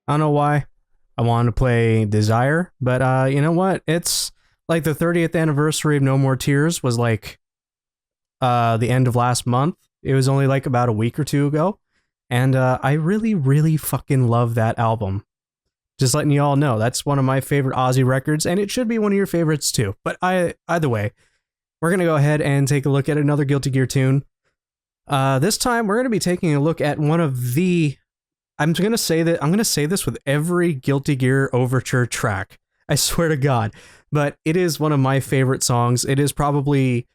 I don't know why I wanted to play Desire, but you know what? It's like the 30th anniversary of No More Tears was like the end of last month. It was only like about a week or two ago. And I really, really fucking love that album. Just letting you all know, that's one of my favorite Ozzy records, and it should be one of your favorites too. But either way, we're going to go ahead and take a look at another Guilty Gear tune. This time, we're going to be taking a look at one of the... I'm going to say this with every Guilty Gear Overture track. I swear to God. But it is one of my favorite songs. It is probably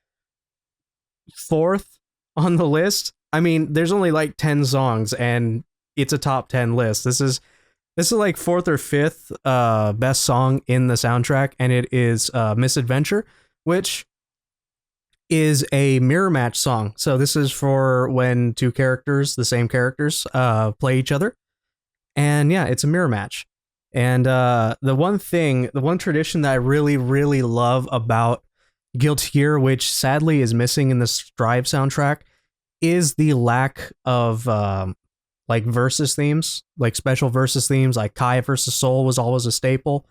fourth on the list. I mean, there's only like 10 songs, and it's a top 10 list. This is like fourth or fifth best song in the soundtrack, and it is Misadventure, which is a mirror match song. So this is for when two characters, the same characters, play each other. And yeah, it's a mirror match. And the one tradition that I really, really love about Guilty Gear, which sadly is missing in the Strive soundtrack, is the lack of like versus themes, like special versus themes. Like Kai versus Soul was always a staple.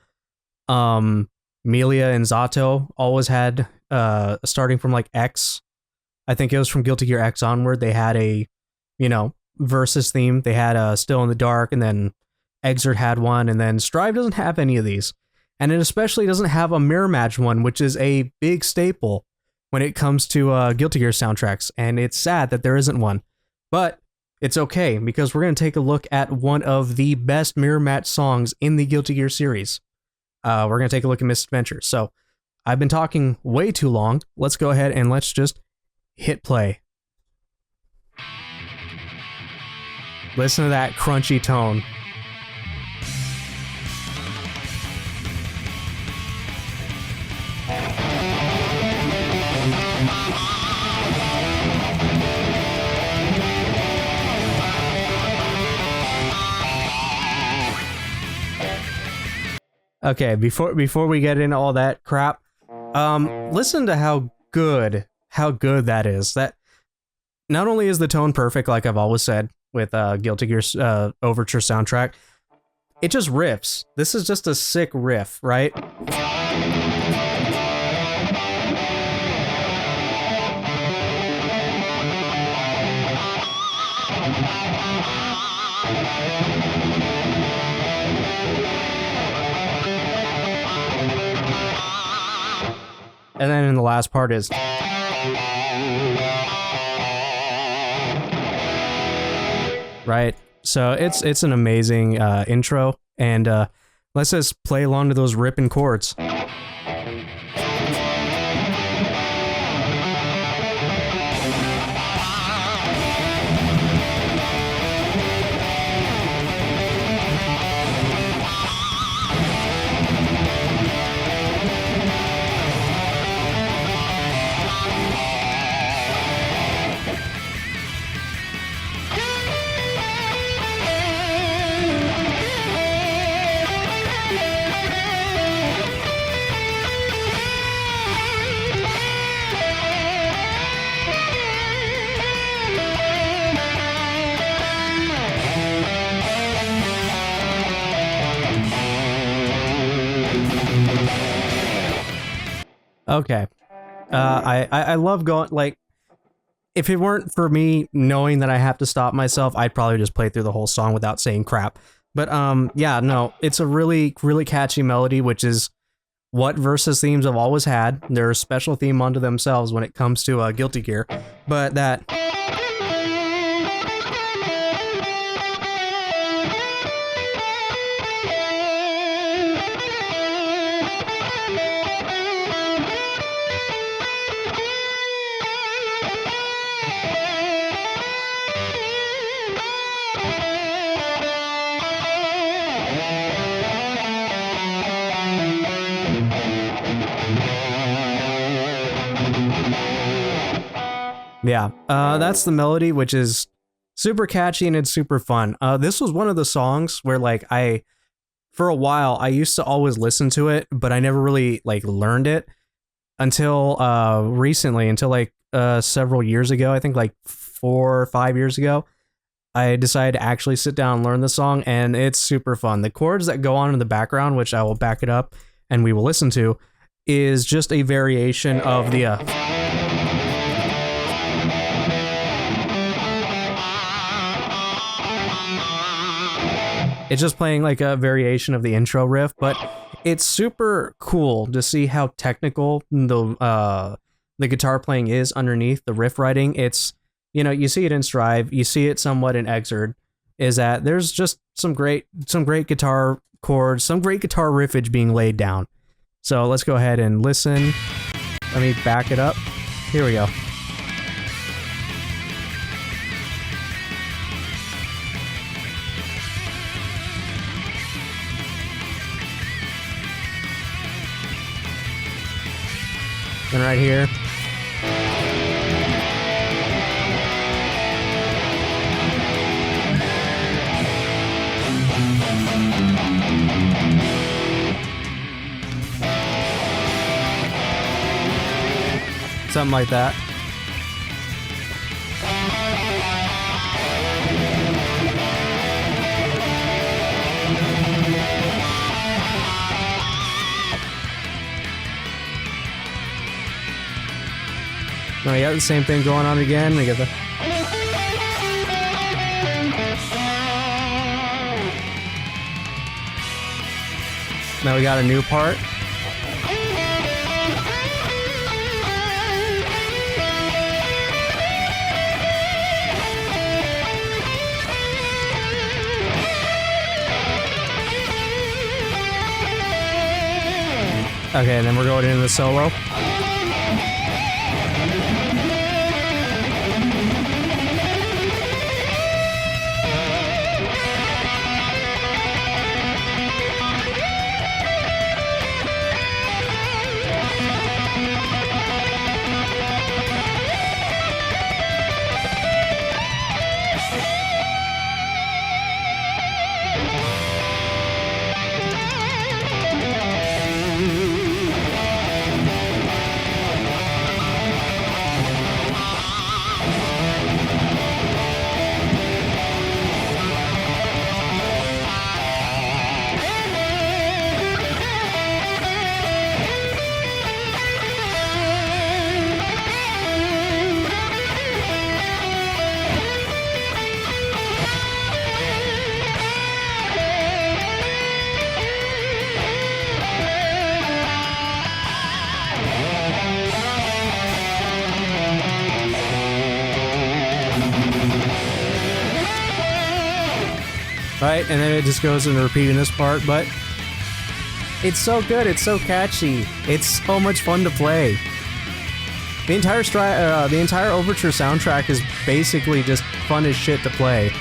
Melia and Zato always had, starting from like X, I think it was from Guilty Gear X onward, they had a, versus theme. They had Still in the Dark, and then Exert had one, and then Strive doesn't have any of these. And it especially doesn't have a mirror match one, which is a big staple when it comes to Guilty Gear soundtracks. And it's sad that there isn't one. But it's okay, because we're going to take a look at one of the best mirror match songs in the Guilty Gear series. We're going to take a look at Misadventure. So I've been talking way too long. Let's go ahead and let's just hit play. Listen to that crunchy tone. Okay, before we get into all that crap, listen to how good that is. That not only is the tone perfect, like I've always said with Guilty Gear's Overture soundtrack, it just riffs. This is just a sick riff, right? And then in the last part is... right? So it's an amazing intro, and let's just play along to those ripping chords. Okay. I love going, like, if it weren't for me knowing that I have to stop myself, I'd probably just play through the whole song without saying crap. But yeah, no, it's a really, really catchy melody, which is what versus themes have always had. They're a special theme unto themselves when it comes to Guilty Gear. But that... yeah, that's the melody, which is super catchy and it's super fun. This was one of the songs where, like, I for a while I used to always listen to it, but I never really like learned it until recently, until like several years ago. I think like 4 or 5 years ago, I decided to actually sit down and learn the song, and it's super fun. The chords that go on in the background, which I will back it up and we will listen to, is just a variation of the it's just playing like a variation of the intro riff, but it's super cool to see how technical the guitar playing is underneath the riff writing. It's, you know, you see it in Strive, you see it somewhat in Exerd, is that there's just some great guitar chords, some great guitar riffage being laid down. So let's go ahead and listen. Let me back it up. Here we go. And right here. Something like that. Now we got the same thing going on again. We got the now we got a new part. Okay, and then we're going into the solo. Right, and then it just goes into repeating this part, but it's so good, it's so catchy, it's so much fun to play. The entire Overture soundtrack is basically just fun as shit to play.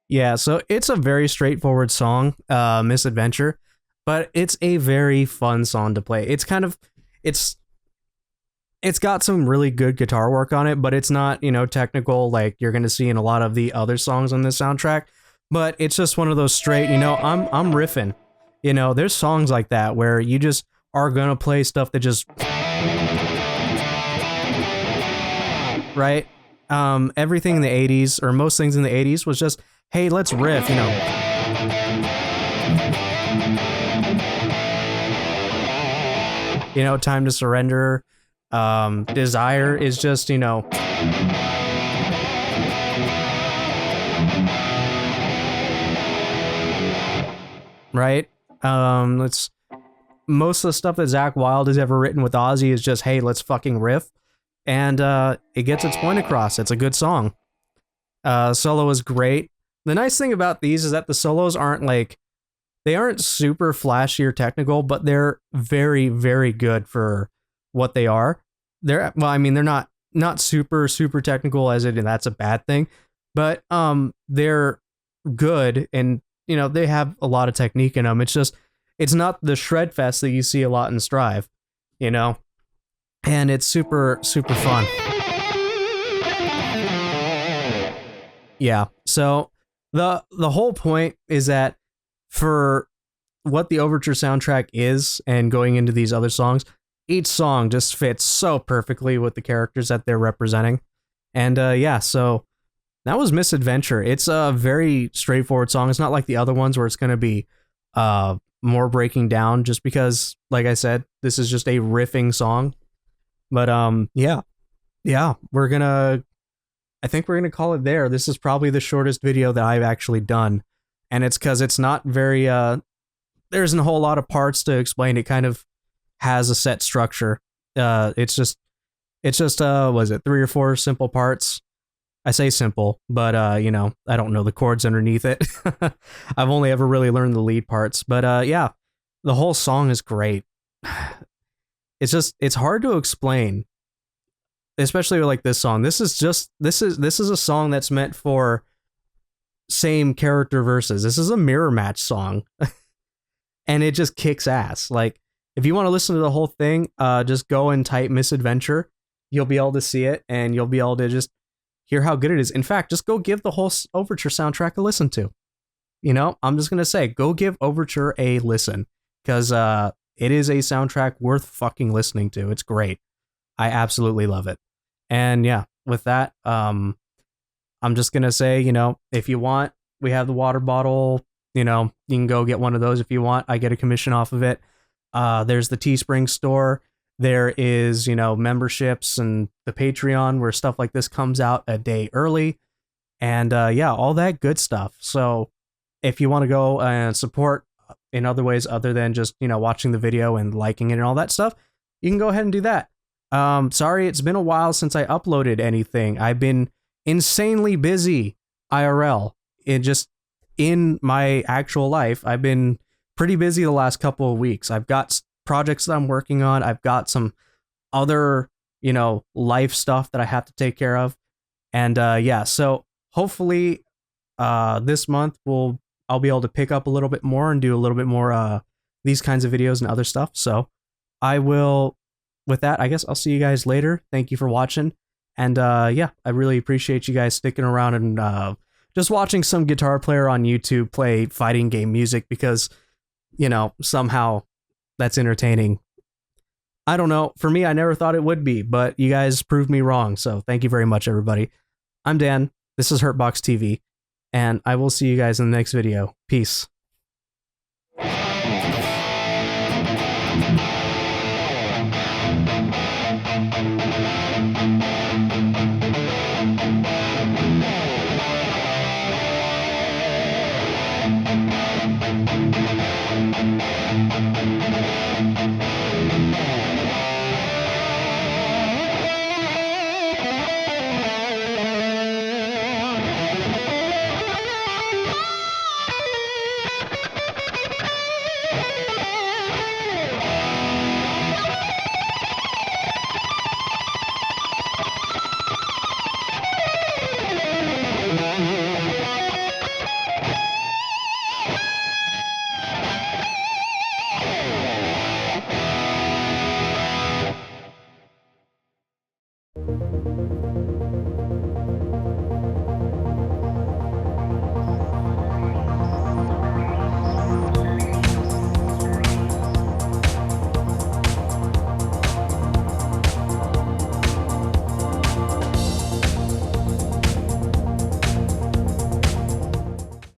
Yeah, so it's a very straightforward song, Misadventure, but it's a very fun song to play. It's kind of, it's got some really good guitar work on it, but it's not, you know, technical like you're going to see in a lot of the other songs on this soundtrack. But it's just one of those straight, you know, I'm riffing. You know, there's songs like that where you just are going to play stuff that just... Right? Everything in the 80s, or most things in the 80s, was just, hey, let's riff, you know. You know, Time to Surrender. Desire is just, you know... right? It's most of the stuff that Zakk Wylde has ever written with Ozzy is just, hey, let's fucking riff, and it gets its point across. It's a good song. Solo is great. The nice thing about these is that the solos aren't like, they aren't super flashy or technical, but they're very, very good for what they are. They're, well, I mean, they're not super, super technical as it, and that's a bad thing, but they're good, and you know, they have a lot of technique in them. It's just, it's not the shred fest that you see a lot in Strive, you know, and it's super, super fun. Yeah. So the whole point is that for what the Overture soundtrack is, and going into these other songs, each song just fits so perfectly with the characters that they're representing. And yeah, so that was Misadventure. It's a very straightforward song. It's not like the other ones where it's going to be more breaking down, just because, like I said, this is just a riffing song. But yeah, I think we're gonna call it there. This is probably the shortest video that I've actually done, and it's because it's not very there isn't a whole lot of parts to explain. It kind of has a set structure. It's just was it 3 or 4 simple parts? I say simple, but you know, I don't know the chords underneath it. I've only ever really learned the lead parts, but yeah, the whole song is great. It's hard to explain, especially like this song. This is a song that's meant for same character verses. This is a mirror match song. And it just kicks ass. Like, if you want to listen to the whole thing, just go and type Misadventure. You'll be able to see it, and you'll be able to just hear how good it is. In fact, just go give the whole Overture soundtrack a listen to. You know, I'm just going to say, go give Overture a listen, because it is a soundtrack worth fucking listening to. It's great. I absolutely love it. And yeah, with that, I'm just going to say, you know, if you want, we have the water bottle, you know, you can go get one of those if you want. I get a commission off of it. There's the Teespring store. There is, you know, memberships and the Patreon where stuff like this comes out a day early. And yeah, all that good stuff. So if you want to go and support in other ways other than just, you know, watching the video and liking it and all that stuff, you can go ahead and do that. Sorry, it's been a while since I uploaded anything. I've been insanely busy IRL. In my actual life, I've been pretty busy the last couple of weeks. I've got projects that I'm working on. I've got some other, you know, life stuff that I have to take care of. And yeah, so hopefully this month I'll be able to pick up a little bit more and do a little bit more these kinds of videos and other stuff. So I will, with that, I guess I'll see you guys later. Thank you for watching. And yeah, I really appreciate you guys sticking around and just watching some guitar player on YouTube play fighting game music, because, you know, somehow that's entertaining. I don't know. For me, I never thought it would be, but you guys proved me wrong. So thank you very much, everybody. I'm Dan. This is HurtboxTV, and I will see you guys in the next video. Peace.